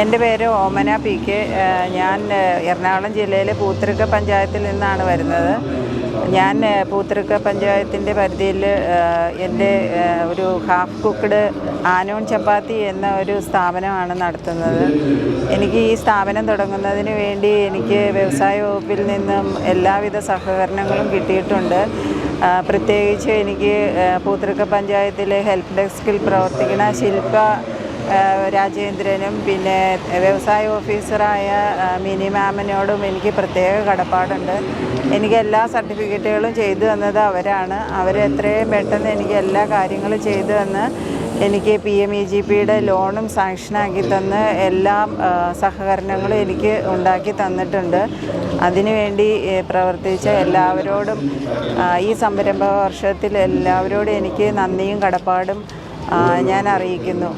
എൻ്റെ പേര് ഓമന P K. ഞാൻ എറണാകുളം ജില്ലയിലെ പൂത്തൃക്ക പഞ്ചായത്തിൽ നിന്നാണ് വരുന്നത്. ഞാൻ പൂത്തൃക്ക പഞ്ചായത്തിൻ്റെ പരിധിയിൽ എൻ്റെ ഒരു ഹാഫ് കുക്ക്ഡ് ആനോൺ ചപ്പാത്തി എന്ന ഒരു സ്ഥാപനമാണ് നടത്തുന്നത്. എനിക്ക് ഈ സ്ഥാപനം തുടങ്ങുന്നതിന് വേണ്ടി എനിക്ക് വ്യവസായ വകുപ്പിൽ നിന്നും എല്ലാവിധ സഹകരണങ്ങളും കിട്ടിയിട്ടുണ്ട്. പ്രത്യേകിച്ച് എനിക്ക് പൂത്തൃക്ക പഞ്ചായത്തിലെ ഹെൽപ്പ് ഡെസ്കിൽ പ്രവർത്തിക്കുന്ന ശില്പ രാജേന്ദ്രനും പിന്നെ വ്യവസായ ഓഫീസറായ മിനി മാമിനോടും എനിക്ക് പ്രത്യേക കടപ്പാടുണ്ട്. എനിക്ക് എല്ലാ സർട്ടിഫിക്കറ്റുകളും ചെയ്തു തന്നത് അവരാണ്. അവരെത്രയും പെട്ടെന്ന് എനിക്ക് എല്ലാ കാര്യങ്ങളും ചെയ്തു തന്ന് എനിക്ക് PMEGPയുടെ ലോണും സാങ്ഷനാക്കി തന്ന് എല്ലാ സഹകരണങ്ങളും എനിക്ക് ഉണ്ടാക്കി തന്നിട്ടുണ്ട്. അതിനുവേണ്ടി പ്രവർത്തിച്ച എല്ലാവരോടും ഈ സംരംഭ വർഷത്തിൽ എല്ലാവരോടും എനിക്ക് നന്ദിയും കടപ്പാടും ഞാൻ അറിയിക്കുന്നു.